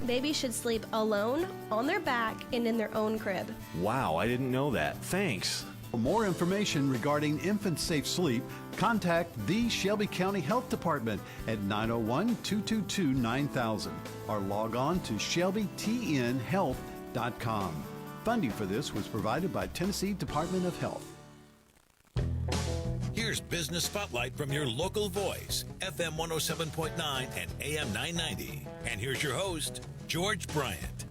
Babies should sleep alone, on their back, and in their own crib. Wow, I didn't know that. Thanks. For more information regarding infant safe sleep, contact the Shelby County Health Department at 901-222-9000 or log on to shelbytnhealth.com. Funding for this was provided by Tennessee Department of Health. Here's Business Spotlight from your local voice, FM 107.9 and AM 990. And here's your host, George Bryant.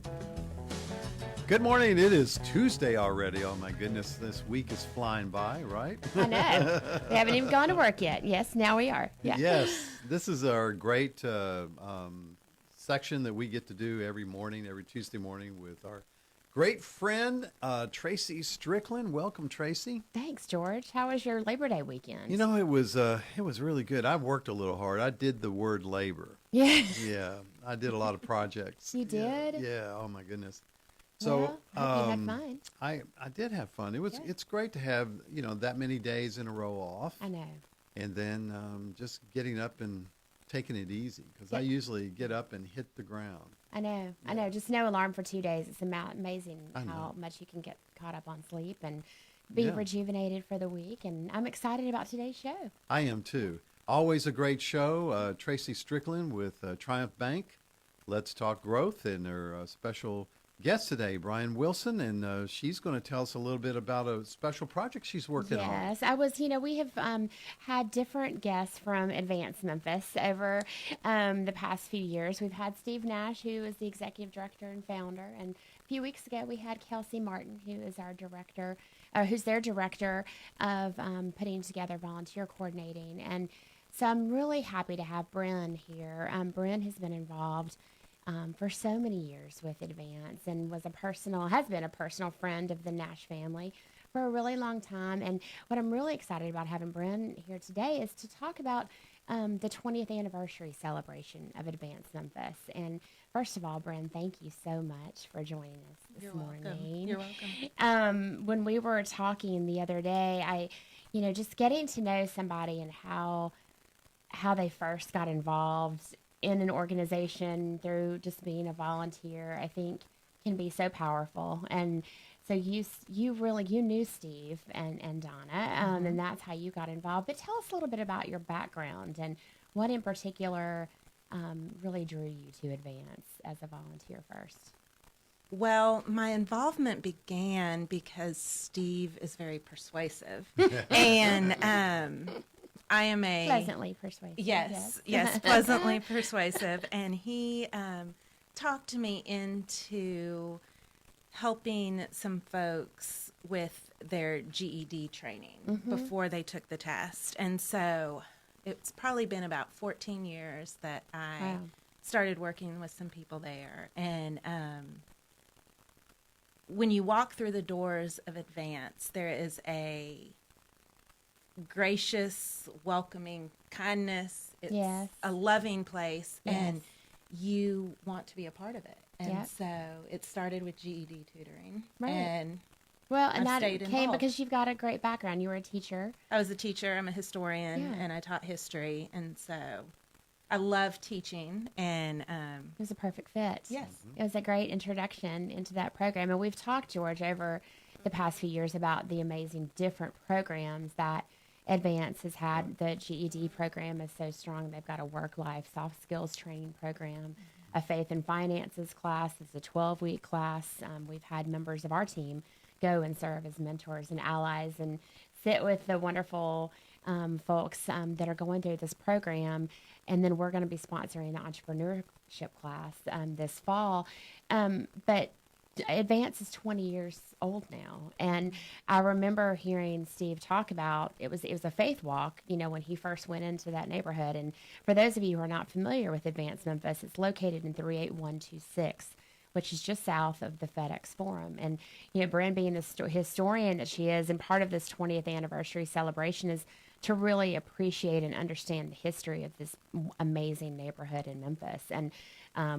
Good morning. It is Tuesday already. Oh, my goodness. This week is flying by, right? I know. We haven't even gone to work yet. Yes, now we are. Yeah. Yes. This is our great section that we get to do every morning, every Tuesday morning with our great friend, Tracy Strickland. Welcome, Tracy. Thanks, George. How was your Labor Day weekend? You know, it was really good. I worked a little hard. I did the word labor. Yeah. Yeah. I did a lot of projects. You did? Yeah. Oh, my goodness. So well, hope you had fun. I did have fun. It's great to have, that many days in a row off. I know. And then just getting up and taking it easy because I usually get up and hit the ground. I know. Just no alarm for 2 days. It's amazing how much you can get caught up on sleep and be rejuvenated for the week. And I'm excited about today's show. I am too. Always a great show. Tracy Strickland with Triumph Bank. Let's Talk Growth, and her special guest today, Brian Wilson, and she's going to tell us a little bit about a special project she's working on. Yes, we have had different guests from Advance Memphis over the past few years. We've had Steve Nash, who is the executive director and founder, and a few weeks ago we had Kelsey Martin, who is our director, who's their director of putting together volunteer coordinating. And so I'm really happy to have Bryn here. Bryn has been involved for so many years with Advance and has been a personal friend of the Nash family for a really long time. And what I'm really excited about having Bryn here today is to talk about the 20th anniversary celebration of Advance Memphis. And first of all, Bryn, thank you so much for joining us this morning. You're welcome. When we were talking the other day, just getting to know somebody and how they first got involved in an organization through just being a volunteer, I think can be so powerful. And so you knew Steve and Donna, and that's how you got involved. But tell us a little bit about your background and what in particular really drew you to Advance as a volunteer first. Well, my involvement began because Steve is very persuasive, and I am pleasantly persuasive. Yes, pleasantly persuasive. And he talked me into helping some folks with their GED training before they took the test. And so it's probably been about 14 years that I started working with some people there. And when you walk through the doors of Advance, there is a gracious, welcoming kindness. It's a loving place, and you want to be a part of it. And so it started with GED tutoring. Right. And that came because you've got a great background. You were a teacher. I was a teacher. I'm a historian, and I taught history. And so I love teaching, and it was a perfect fit. Yes. It was a great introduction into that program. And we've talked, George, over the past few years about the amazing different programs that Advance has had. The GED program is so strong. They've got a work-life soft skills training program, a faith and finances class. It's a 12-week class. We've had members of our team go and serve as mentors and allies and sit with the wonderful folks that are going through this program. And then we're going to be sponsoring the entrepreneurship class this fall. But Advance is 20 years old now, and I remember hearing Steve talk about it was a faith walk, when he first went into that neighborhood. And for those of you who are not familiar with Advance Memphis, it's located in 38126, which is just south of the FedEx Forum. And Bryn, being the historian that she is, and part of this 20th anniversary celebration is to really appreciate and understand the history of this amazing neighborhood in Memphis. And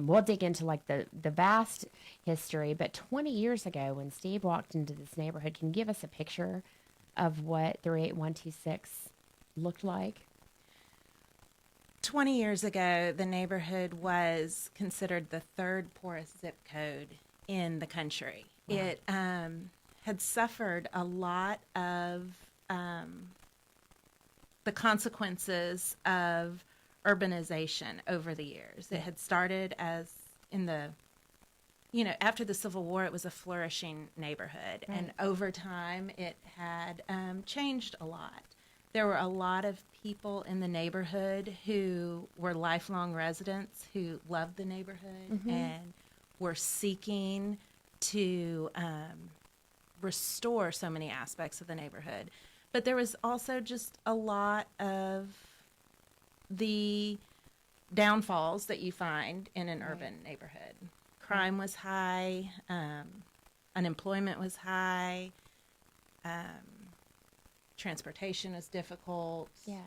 we'll dig into the vast history, but 20 years ago when Steve walked into this neighborhood, can you give us a picture of what 38126 looked like? 20 years ago, the neighborhood was considered the third poorest zip code in the country. Wow. It had suffered a lot of the consequences of urbanization over the years. It had started as in the, after the Civil War, it was a flourishing neighborhood. Right. And over time, it had changed a lot. There were a lot of people in the neighborhood who were lifelong residents who loved the neighborhood and were seeking to restore so many aspects of the neighborhood. But there was also just a lot of the downfalls that you find in an urban neighborhood. Crime was high, unemployment was high, transportation was difficult. Yeah.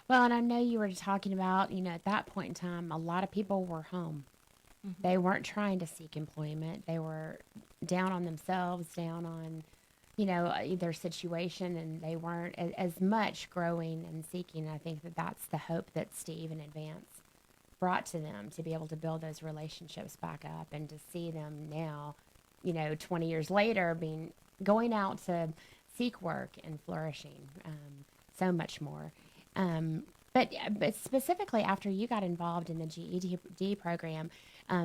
Well, and I know you were talking about, at that point in time, a lot of people were home. Mm-hmm. They weren't trying to seek employment. They were down on themselves, down on, their situation, and they weren't as much growing and seeking. I think that's the hope that Steve and Advance brought to them, to be able to build those relationships back up and to see them now, 20 years later, going out to seek work and flourishing so much more. But specifically after you got involved in the GED program,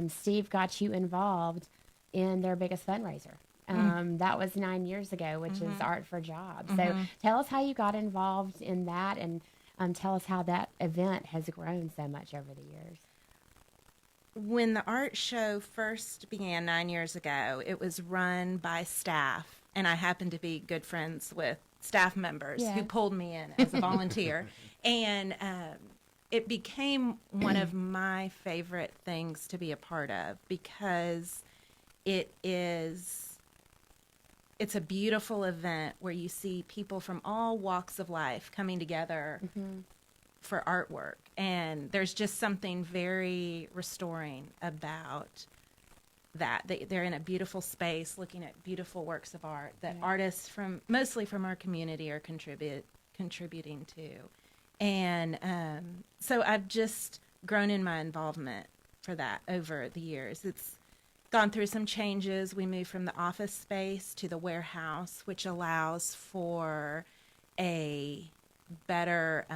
Steve got you involved in their biggest fundraiser. That was 9 years ago, which is Art for Jobs. So tell us how you got involved in that, and tell us how that event has grown so much over the years. When the art show first began 9 years ago, it was run by staff, and I happened to be good friends with staff members who pulled me in as a volunteer. And it became one of my favorite things to be a part of, because it's a beautiful event where you see people from all walks of life coming together for artwork. And there's just something very restoring about that. They're in a beautiful space looking at beautiful works of art that artists mostly from our community are contributing to. And so I've just grown in my involvement for that over the years. It's gone through some changes. We moved from the office space to the warehouse, which allows for a better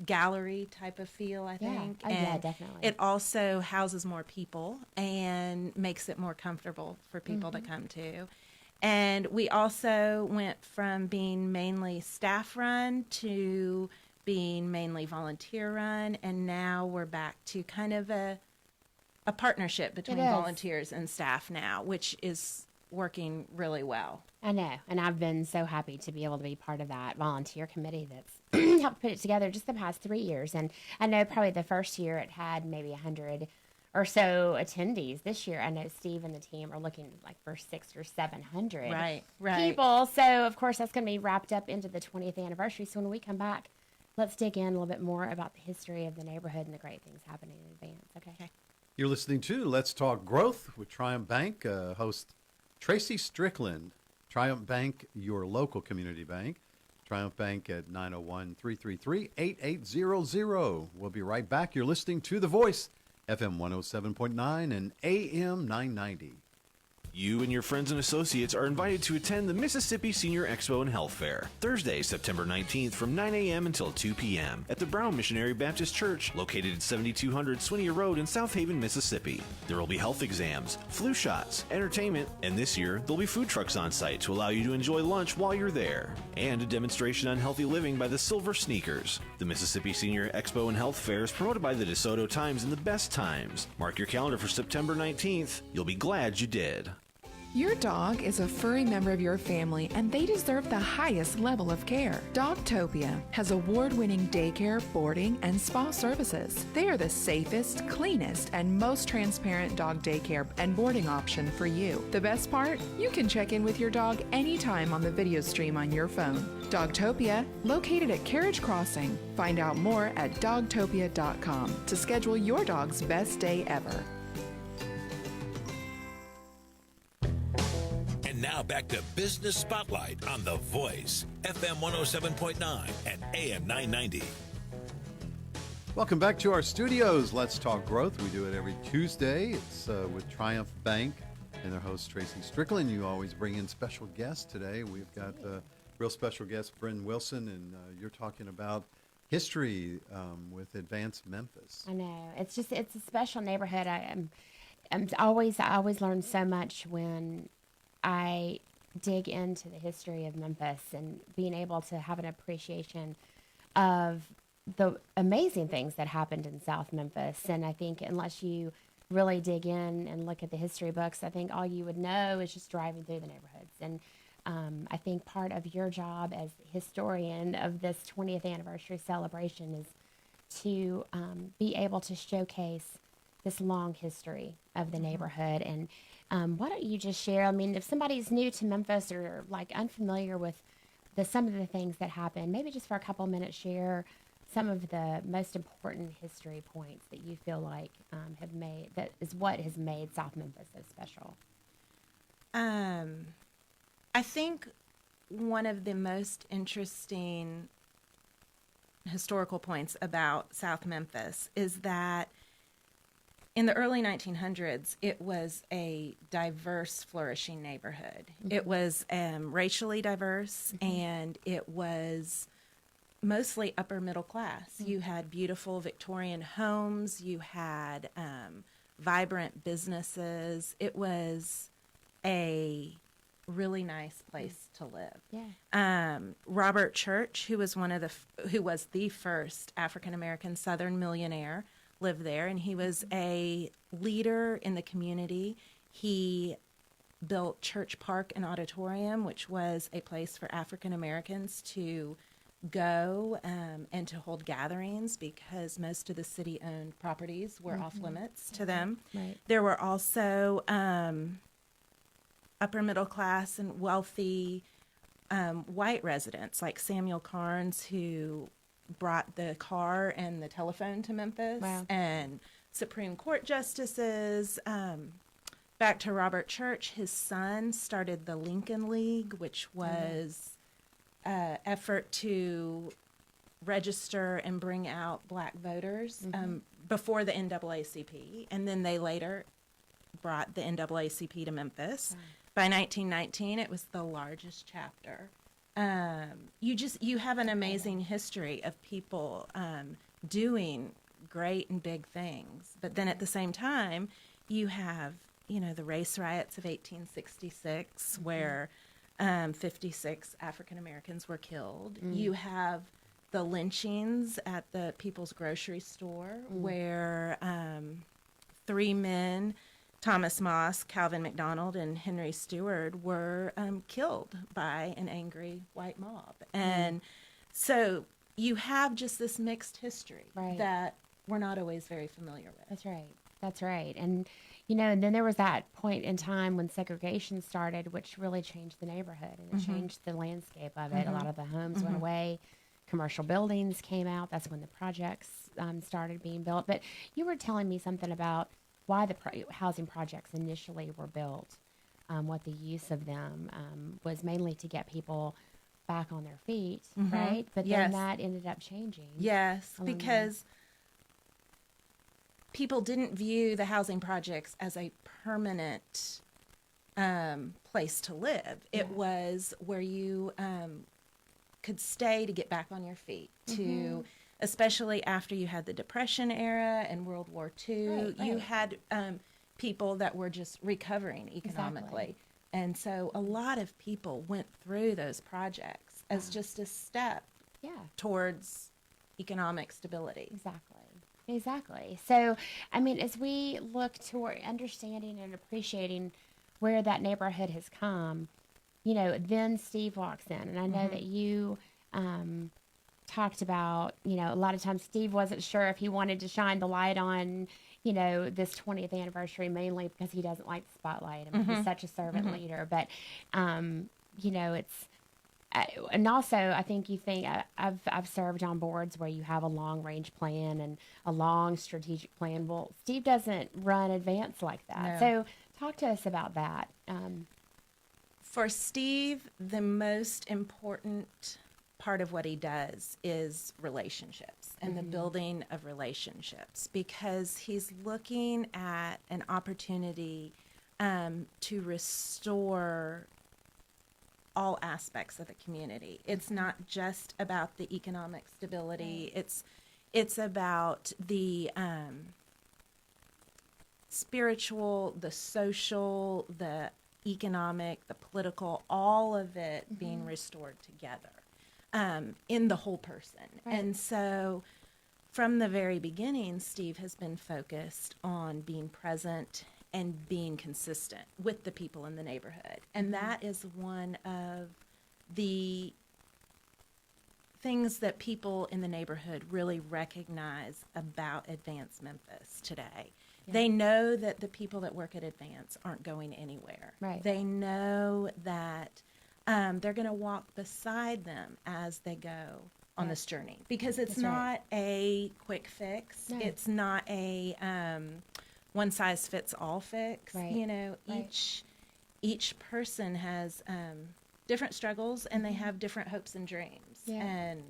gallery type of feel, I think. Oh, yeah, definitely. It also houses more people and makes it more comfortable for people to come to. And we also went from being mainly staff run to being mainly volunteer run, and now we're back to kind of a partnership between volunteers and staff now, which is working really well. I know, and I've been so happy to be able to be part of that volunteer committee that's helped put it together just the past 3 years. And I know probably the first year it had maybe 100 or so attendees. This year, I know Steve and the team are looking like for 600 or 700 people. So, of course, that's going to be wrapped up into the 20th anniversary. So when we come back, let's dig in a little bit more about the history of the neighborhood and the great things happening in Advance. Okay. You're listening to Let's Talk Growth with Triumph Bank, host Tracy Strickland. Triumph Bank, your local community bank. Triumph Bank at 901-333-8800. We'll be right back. You're listening to The Voice, FM 107.9 and AM 990. You and your friends and associates are invited to attend the Mississippi Senior Expo and Health Fair, Thursday, September 19th from 9 a.m. until 2 p.m. at the Brown Missionary Baptist Church, located at 7200 Swinia Road in South Haven, Mississippi. There will be health exams, flu shots, entertainment, and this year, there'll be food trucks on site to allow you to enjoy lunch while you're there, and a demonstration on healthy living by the Silver Sneakers. The Mississippi Senior Expo and Health Fair is promoted by the DeSoto Times and the Best Times. Mark your calendar for September 19th. You'll be glad you did. Your dog is a furry member of your family, and they deserve the highest level of care. Dogtopia has award-winning daycare, boarding, and spa services. They are the safest, cleanest, and most transparent dog daycare and boarding option for you. The best part? You can check in with your dog anytime on the video stream on your phone. Dogtopia, located at Carriage Crossing. Find out more at dogtopia.com to schedule your dog's best day ever. Now back to Business Spotlight on The Voice, FM 107.9 and AM 990. Welcome back to our studios. Let's Talk Growth. We do it every Tuesday. It's with Triumph Bank and their host, Tracy Strickland. You always bring in special guests. Today we've got real special guest, Bryn Wilson, and you're talking about history with Advanced Memphis. I know. It's a special neighborhood. I always learn so much when I dig into the history of Memphis and being able to have an appreciation of the amazing things that happened in South Memphis. And I think unless you really dig in and look at the history books, I think all you would know is just driving through the neighborhoods. And I think part of your job as historian of this 20th anniversary celebration is to be able to showcase this long history of the neighborhood. And why don't you just share, I mean, if somebody's new to Memphis or like unfamiliar with some of the things that happened, maybe just for a couple minutes share some of the most important history points that you feel like that is what has made South Memphis so special. I think one of the most interesting historical points about South Memphis is that in the early 1900s, it was a diverse, flourishing neighborhood. Mm-hmm. It was racially diverse, mm-hmm. and it was mostly upper middle class. Mm-hmm. You had beautiful Victorian homes. You had vibrant businesses. It was a really nice place to live. Yeah. Robert Church, who was the first African American Southern millionaire, lived there, and he was a leader in the community. He built Church Park and Auditorium, which was a place for African Americans to go and to hold gatherings because most of the city-owned properties were off limits to them. Right. There were also upper middle class and wealthy white residents like Samuel Carnes, who brought the car and the telephone to Memphis. Wow. And Supreme Court justices. Back to Robert Church, his son started the Lincoln League, which was effort to register and bring out black voters before the NAACP, and then they later brought the NAACP to Memphis. Wow. By 1919, it was the largest chapter. You have an amazing history of people doing great and big things, but then at the same time, you have the race riots of 1866, where 56 African Americans were killed. You have the lynchings at the People's Grocery Store, where 3 men, Thomas Moss, Calvin McDonald, and Henry Stewart, were killed by an angry white mob. And so you have just this mixed history that we're not always very familiar with. That's right. And and then there was that point in time when segregation started, which really changed the neighborhood, and it changed the landscape of it. A lot of the homes went away. Commercial buildings came out. That's when the projects started being built. But you were telling me something about why the housing projects initially were built, what the use of them was mainly to get people back on their feet, right? But then that ended up changing. Yes, because people didn't view the housing projects as a permanent place to live. It was where you could stay to get back on your feet, especially after you had the Depression era and World War II. You had people that were just recovering economically. Exactly. And so a lot of people went through those projects as just a step towards economic stability. Exactly. So, I mean, as we look toward understanding and appreciating where that neighborhood has come, then Steve walks in. And I know that you talked about, a lot of times Steve wasn't sure if he wanted to shine the light on, this 20th anniversary, mainly because he doesn't like the spotlight. I mean, he's such a servant leader. But, it's... and also, I think I've served on boards where you have a long range plan and a long strategic plan. Well, Steve doesn't run advance like that. No. So talk to us about that. For Steve, the most important part of what he does is relationships and the building of relationships, because he's looking at an opportunity to restore all aspects of the community. It's not just about the economic stability. It's about the spiritual, the social, the economic, the political, all of it being restored together in the whole person. Right. And so from the very beginning, Steve has been focused on being present and being consistent with the people in the neighborhood. And that is one of the things that people in the neighborhood really recognize about Advance Memphis today. Yeah. They know that the people that work at Advance aren't going anywhere. Right. They know that they're going to walk beside them as they go on this journey, because it's not a quick fix. No. It's not a one size fits all fix. Right. You know, each person has different struggles, and they have different hopes and dreams. Yeah. And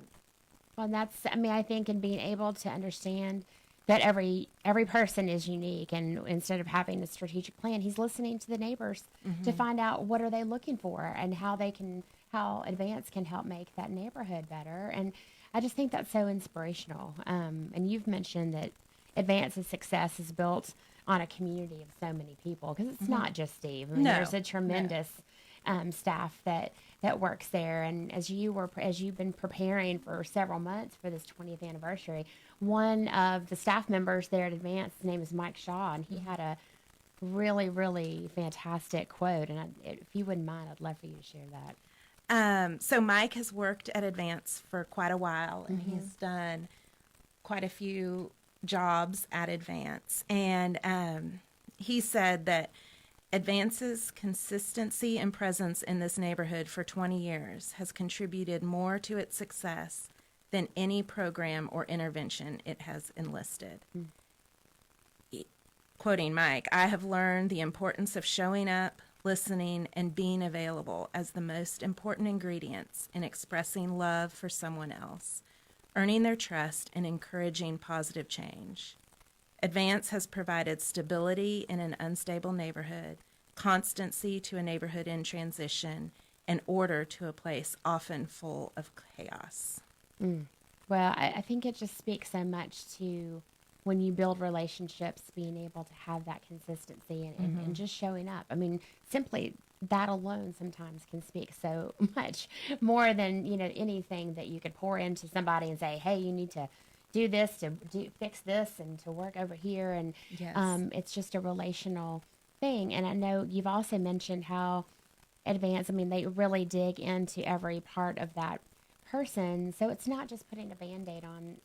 well, that's, I mean, I think in being able to understand that every person is unique, and instead of having a strategic plan, he's listening to the neighbors to find out what are they looking for and how Advance can help make that neighborhood better. And I just think that's so inspirational. And you've mentioned that Advance's success is built on a community of so many people, because it's not just Steve. I mean, there's a tremendous staff that works there. And as you've been preparing for several months for this 20th anniversary, one of the staff members there at Advance, his name is Mike Shaw, and he had a really, really fantastic quote. And if you wouldn't mind, I'd love for you to share that. So Mike has worked at Advance for quite a while, and he's done quite a few jobs at Advance. And he said that Advance's consistency and presence in this neighborhood for 20 years has contributed more to its success than any program or intervention it has enlisted. Quoting Mike, "I have learned the importance of showing up, listening, and being available as the most important ingredients in expressing love for someone else, earning their trust, and encouraging positive change. Advance has provided stability in an unstable neighborhood, constancy to a neighborhood in transition, and order to a place often full of chaos." Well, I think it just speaks so much to when you build relationships, being able to have that consistency and just showing up. I mean, simply that alone sometimes can speak so much more than, anything that you could pour into somebody and say, hey, you need to do this, fix this, and to work over here. And it's just a relational thing. And I know you've also mentioned how Advance, they really dig into every part of that person. So it's not just putting a Band-Aid on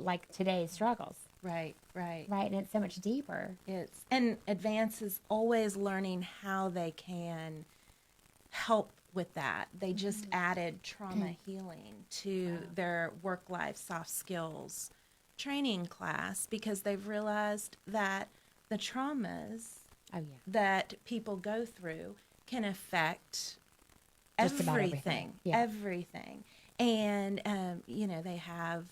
like today's struggles. Right. And it's so much deeper. And Advance is always learning how they can help with that. They just added trauma healing to their work-life soft skills training class, because they've realized that the traumas that people go through can affect just everything. And, they have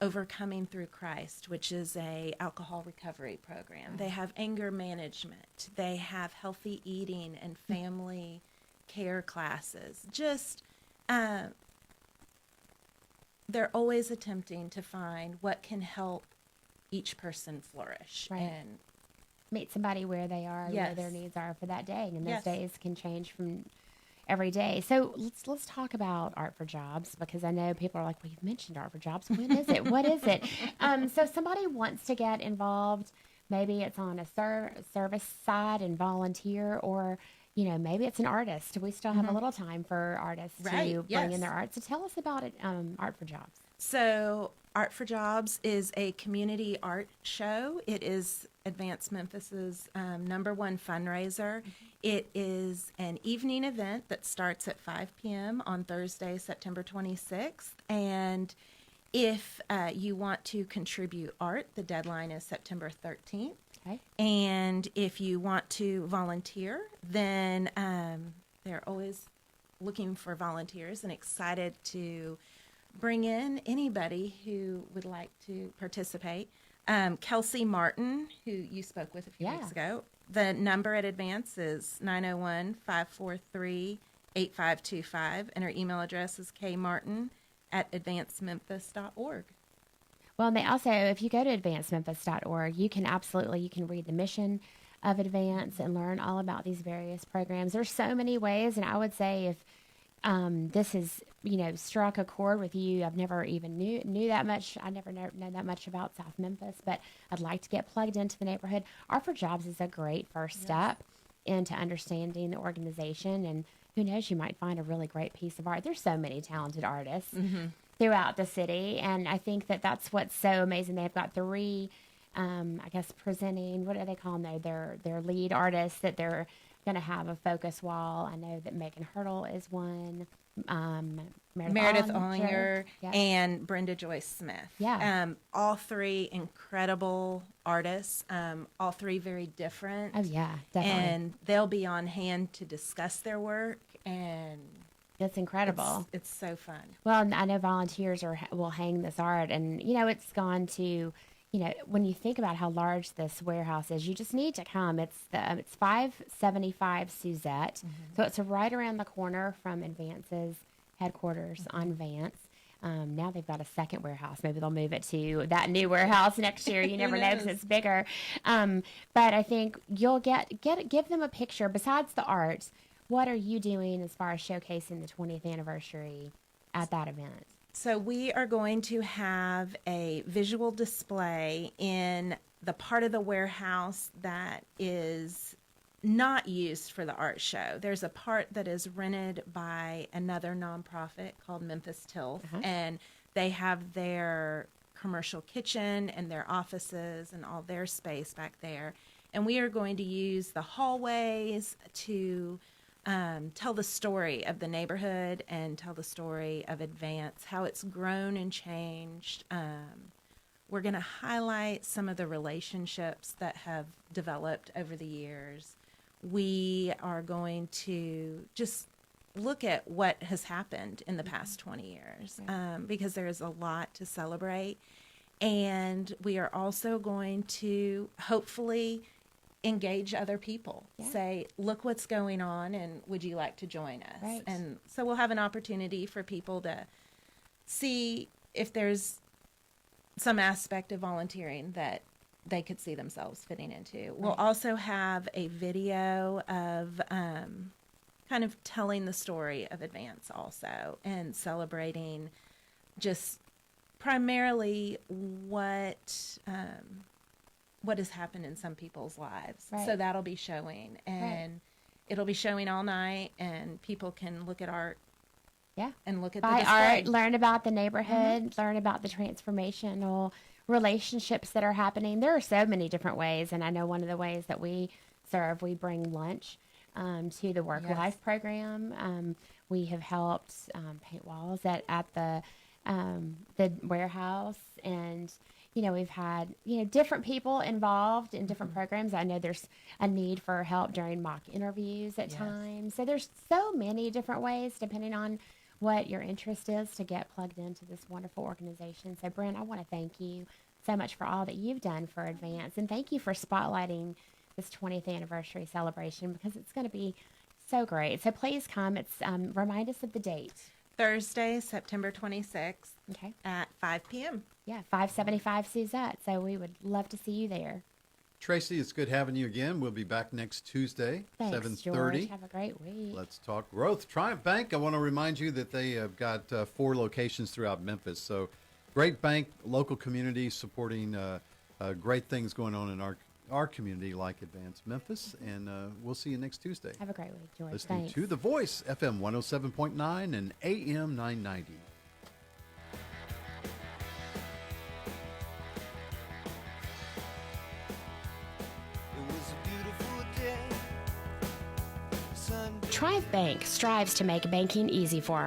Overcoming Through Christ, which is a alcohol recovery program. They have anger management. They have healthy eating and family care classes. Just, they're always attempting to find what can help each person flourish. And meet somebody where they are, where their needs are for that day. And those days can change from every day. So let's talk about Art for Jobs, because I know people are like, well, you've mentioned Art for Jobs. When is it? What is it? So if somebody wants to get involved, maybe it's on a service side and volunteer, or, maybe it's an artist. We still have a little time for artists to bring in their art. So tell us about it, Art for Jobs. So Art for Jobs is a community art show. It is Advance Memphis's #1 fundraiser. It is an evening event that starts at 5 p.m. on Thursday, September 26th. And if you want to contribute art, the deadline is September 13th. Okay. And if you want to volunteer, then they're always looking for volunteers and excited to bring in anybody who would like to participate. Kelsey Martin, who you spoke with a few weeks ago, the number at Advance is 901-543-8525, and her email address is kmartin@advancememphis.org. Well, and they also, if you go to advancememphis.org, you can read the mission of Advance and learn all about these various programs. There's so many ways, and I would say if this has, struck a chord with you, I've never even knew that much. I never know that much about South Memphis, but I'd like to get plugged into the neighborhood. Art for Jobs is a great first step into understanding the organization, and who knows, you might find a really great piece of art. There's so many talented artists throughout the city, and I think that that's what's so amazing. They've got 3, presenting, what do they call them? Their lead artists that they're going to have a focus wall. I know that Megan Hurdle is one. Meredith Ollinger Yes. and Brenda Joyce Smith. Yeah. All 3 incredible artists, all 3 very different. Oh, yeah, definitely. And they'll be on hand to discuss their work, and That's incredible. it's so fun. Well, I know volunteers will hang this art, and it's gone to, when you think about how large this warehouse is, you just need to come. It's 575 Suzette, so it's right around the corner from Advance's headquarters on Vance. Now they've got a second warehouse. Maybe they'll move it to that new warehouse next year. You never know because it's bigger. But I think you'll give them a picture. Besides the art, what are you doing as far as showcasing the 20th anniversary at that event? So we are going to have a visual display in the part of the warehouse that is not used for the art show. There's a part that is rented by another nonprofit called Memphis Tilth, and they have their commercial kitchen and their offices and all their space back there. And we are going to use the hallways to tell the story of the neighborhood and tell the story of Advance, how it's grown and changed. We're going to highlight some of the relationships that have developed over the years. We are going to just look at what has happened in the past 20 years because there is a lot to celebrate. And we are also going to hopefully engage other people, say, look what's going on, and would you like to join us? Right. And so we'll have an opportunity for people to see if there's some aspect of volunteering that they could see themselves fitting into. We'll also have a video of kind of telling the story of Advance also, and celebrating just primarily what has happened in some people's lives. Right. So that'll be showing, and it'll be showing all night, and people can look at art. Yeah. And look at Buy the display. art, learn about the neighborhood, learn about the transformational relationships that are happening. There are so many different ways, and I know one of the ways that we serve, we bring lunch to the Work Life program. We have helped paint walls at the warehouse, and we've had different people involved in different programs. I know there's a need for help during mock interviews at times. So there's so many different ways depending on what your interest is to get plugged into this wonderful organization. So Bryn, I want to thank you so much for all that you've done for Advance, and thank you for spotlighting this 20th anniversary celebration, because it's going to be so great. So please come. It's remind us of the date. Thursday, September 26th Okay. at 5 p.m. Yeah, 575 Suzette. So we would love to see you there. Tracy, it's good having you again. We'll be back next Tuesday, Thanks, 7:30. George. Have a great week. Let's talk growth. Triumph Bank, I want to remind you that they have got 4 locations throughout Memphis. So great bank, local community, supporting great things going on in our community like Advance Memphis. And we'll see you next Tuesday. Have a great week, George. Listening Thanks. to The Voice, FM 107.9 and AM 990. Triumph Bank strives to make banking easy for